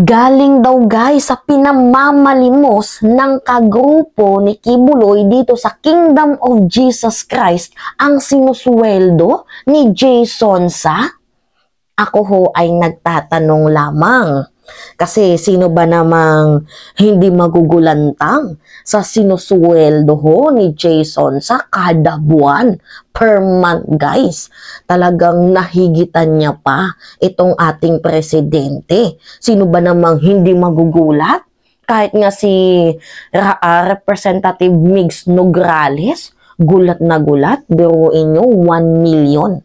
Galing daw guys sa pinamamalimos ng kagrupo ni Kibuloy dito sa Kingdom of Jesus Christ ang sinusweldo ni Jason Sa. Ako ho ay nagtatanong lamang. Kasi sino ba namang hindi magugulantang sa sinusweldo ho ni Jason sa kada buwan per month guys? Talagang nahigitan niya pa itong ating presidente. Sino ba namang hindi magugulat? Kahit nga si Representative Migs Nograles, gulat na gulat. Biruin nyo, 1 million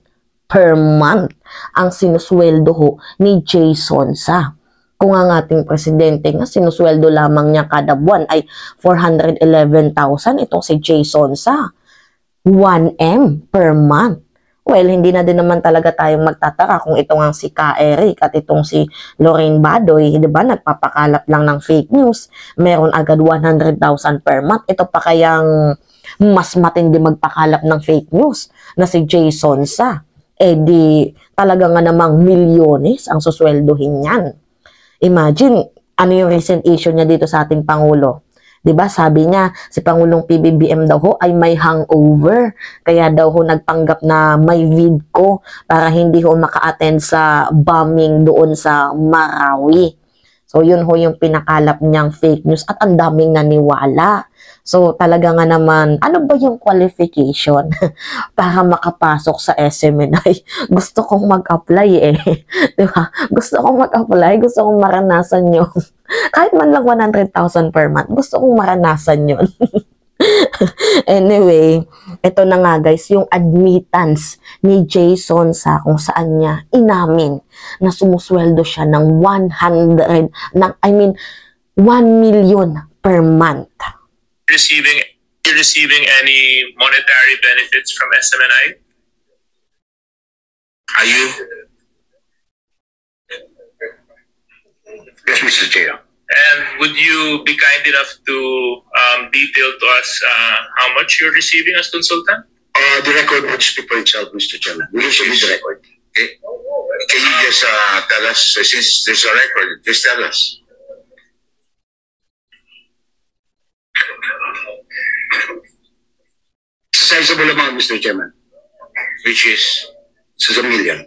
per month ang sinusweldo ho ni Jason Sa. Kung ang ating presidente nga, sinusweldo lamang niya kada buwan ay 411,000. Itong si Jason Sa, 1M per month. Well, hindi na din naman talaga tayong magtataka kung itong ang si Ka Eric at itong si Lorraine Badoy, di ba, nagpapakalap lang ng fake news. Meron agad 100,000 per month. Ito pa kayang mas matindi magpakalap ng fake news na si Jason Sa. Eh di talaga nga namang milyones ang susweldohin niyan. Imagine, ano yung recent issue niya dito sa ating Pangulo. Diba, sabi niya, si Pangulong PBBM daw ho ay may hangover. Kaya daw ho nagpanggap na may VidCo para hindi ho maka-attend sa bombing doon sa Marawi. So, yun ho yung pinakalap niyang fake news at ang daming naniwala. So, talaga nga naman, ano ba yung qualification para makapasok sa SMNI? Gusto kong mag-apply eh. Diba? Gusto kong mag-apply, gusto kong maranasan yun. Kahit man lang 100,000 per month, gusto kong maranasan yun. Anyway, ito na nga guys, yung admittance ni Jason Sa kung saan niya inamin na sumusweldo siya ng 1 million per month. Receiving any monetary benefits from SMNI? Are you? Yes, Mr. Chair. And would you be kind enough to detail to us how much you're receiving as consultant? The record would speak for itself, Mr. Chairman. We will submit the record. Okay. Can you just tell us, since there's a record, just tell us. Sizable amount, Mr. Chairman. Which is? This is 1 million.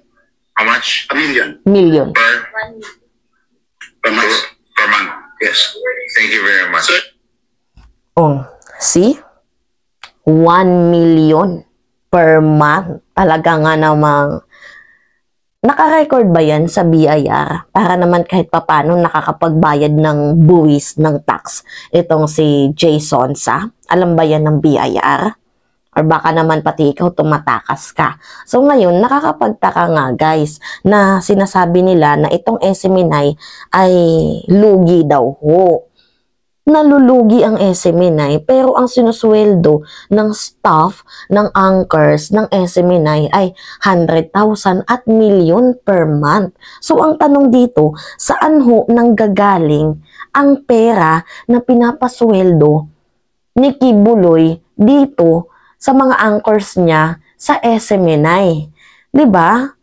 How much? 1 million. Million. Per month. Per month. Yes. Thank you very much. Oh, see? 1 million per month. Talaga nga namang naka-record ba yan sa BIR? Para naman kahit papano nakakapagbayad ng buwis ng tax itong si Jason Sa. Alam ba yan ng BIR? Or baka naman pati ikaw tumatakas ka. So ngayon, nakakapagtaka nga guys na sinasabi nila na itong SMNI ay lugi daw ho. Nalulugi ang SMNI pero ang sinusweldo ng staff, ng anchors, ng SMNI ay 100,000 at million per month. So ang tanong dito, saan ho nanggagaling ang pera na pinapasweldo ni Kibuloy dito sa mga anchors niya sa SMNI? Diba?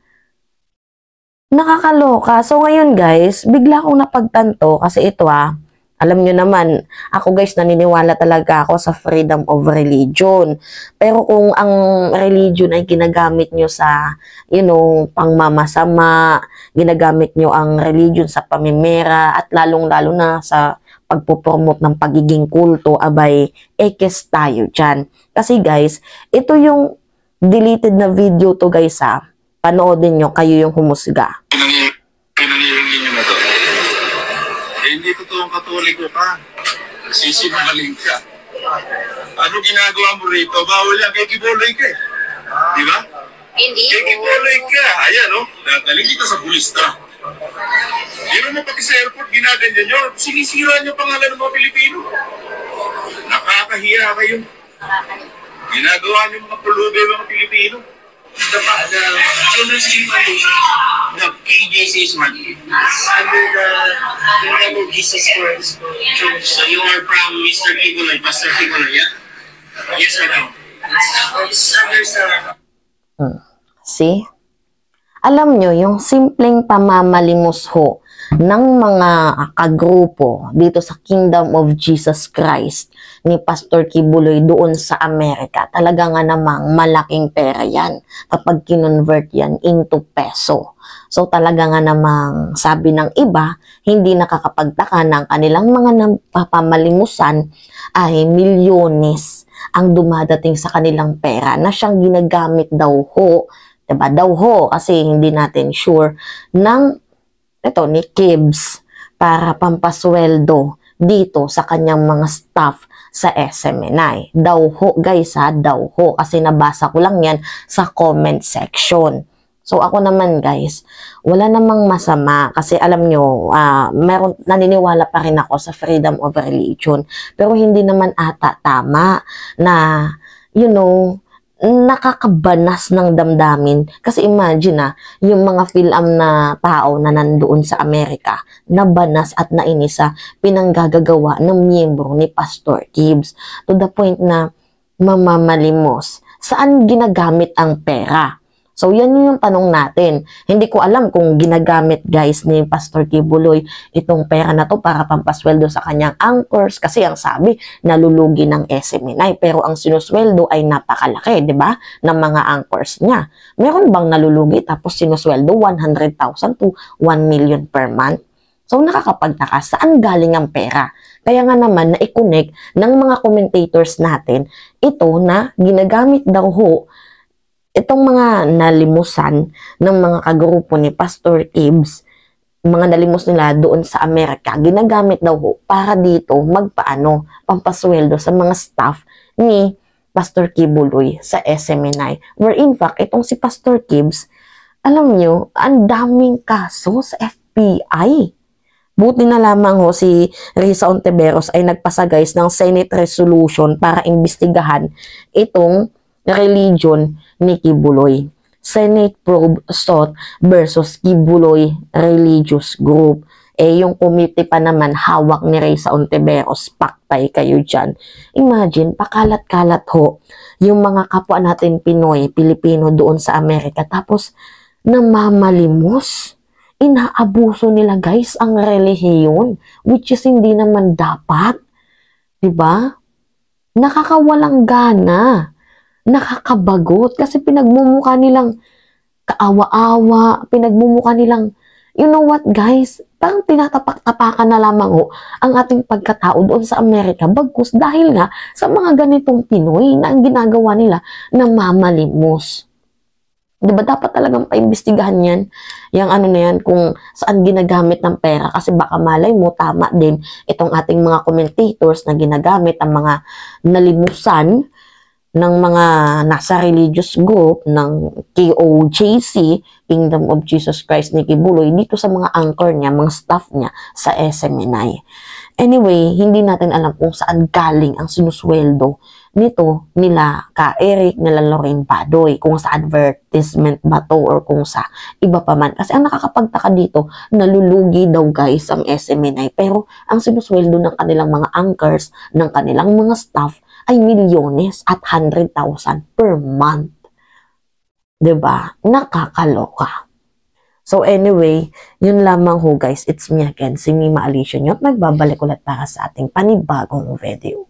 Nakakaloka. So ngayon guys, bigla akong napagtanto kasi ito alam nyo naman, ako guys, naniniwala talaga ako sa freedom of religion. Pero kung ang religion ay ginagamit nyo sa, pangmamasama, ginagamit nyo ang religion sa pamimera, at lalong-lalo na sa pagpopromote ng pagiging kulto, abay, ekes tayo dyan. Kasi guys, ito yung deleted na video to guys Panoodin nyo, kayo yung humusga. Pinangihingi nyo na to. Hindi totoong katoliko ka. Sisinungaling ka. Ano ginagawa mo rito? Bawal yan kay Kibuloy ka eh. Di ba? Hindi. Kay Kibuloy ka. Ayan nataling kita sa pulista. Di mo pati sa airport, ginaganyan nyo. Sinisira nyo pangalan ng mga Pilipino. Nakakahiya kayo. Ginagawa nyo mga pulubi mga Pilipino. The Children's Chief Foundation, the KJC's money, under the Kingdom of Jesus Christ Church. So you are from Mr. Kibuloy, Pastor Kibuloy, yeah? Yes or no? It's under sa... See? Alam nyo, yung simpleng pamamalimos ho ng mga kagrupo dito sa Kingdom of Jesus Christ ni Pastor Kibuloy doon sa Amerika, talaga nga namang malaking pera yan kapag kinonvert yan into peso. So talaga nga namang sabi ng iba, hindi nakakapagtaka ng kanilang mga napapamalimusan ay milyones ang dumadating sa kanilang pera na siyang ginagamit daw ho, diba? Daw ho, kasi hindi natin sure, ni Kibs para pampasweldo dito sa kanyang mga staff sa SMNI. Daw ho, guys ha, daw ho, kasi nabasa ko lang yan sa comment section. So ako naman guys, wala namang masama kasi alam nyo, naniniwala pa rin ako sa freedom of religion. Pero hindi naman ata tama na, nakakabanas ng damdamin. Kasi imagine yung mga film na tao na nandoon sa Amerika, nabanas at nainis sa pinanggagawa ng miyembro ni Pastor Gibbs. To the point na mamamalimos. Saan ginagamit ang pera? So, yan yung tanong natin. Hindi ko alam kung ginagamit, guys, ni Pastor Kibuloy itong pera na to para pampasweldo sa kanyang anchors. Kasi ang sabi, nalulugi ng SMNI. Pero ang sinusweldo ay napakalaki, di ba? Ng mga anchors niya. Meron bang nalulugi tapos sinusweldo 100,000 to 1 million per month? So, nakakapagtaka, saan galing ang pera? Kaya nga naman, na-connect ng mga commentators natin, ito na ginagamit daw ho itong mga nalimusan ng mga kagrupo ni Pastor Gibbs, mga nalimos nila doon sa Amerika, ginagamit daw ho para dito pampasweldo sa mga staff ni Pastor Kibuloy sa SMNI. Where in fact, itong si Pastor Gibbs, alam nyo, ang daming kaso sa FBI. Buti na lamang ho si Risa Ontiveros ay nagpasa guys ng Senate resolution para imbestigahan itong religion ni Kibuloy. Senate probe sought versus Kibuloy religious group. Yung committee pa naman hawak ni Risa Ontiveros. Paktay kayo dyan. Imagine, pakalat-kalat ho yung mga kapwa natin Pinoy, Pilipino doon sa Amerika. Tapos, namamalimos. Inaabuso nila guys ang relihiyon, which is hindi naman dapat. Diba? Nakakawalang gana. Nakakabagot kasi pinagmumukha nilang kaawa-awa, pinagmumukha nilang, you know what guys, parang tinatapak-tapakan na lamang ho ang ating pagkatao doon sa Amerika, bagkus dahil nga sa mga ganitong Pinoy na ang ginagawa nila na mamalimos. Diba dapat talagang paimbestigahan yan, yung na yan, kung saan ginagamit ng pera, kasi baka malay mo tama din itong ating mga commentators na ginagamit ang mga nalimusan ng mga nasa religious group ng KOJC, Kingdom of Jesus Christ ni Kibuloy, dito sa mga anchor niya, mga staff niya sa SMNI. Anyway, hindi natin alam kung saan galing ang sinusweldo nito nila ka Eric, nila Lorraine Badoy, kung sa advertisement ba to or kung sa iba pa man. Kasi ang nakakapagtaka dito, nalulugi daw guys ang SMNI, pero ang sinusweldo ng kanilang mga anchors, ng kanilang mga staff, ay milyones at 100,000 per month. Diba? Nakakaloka. So anyway, yun lamang ho guys. It's me again, si Mima Alicia nyo. At magbabalik ulit para sa ating panibagong video.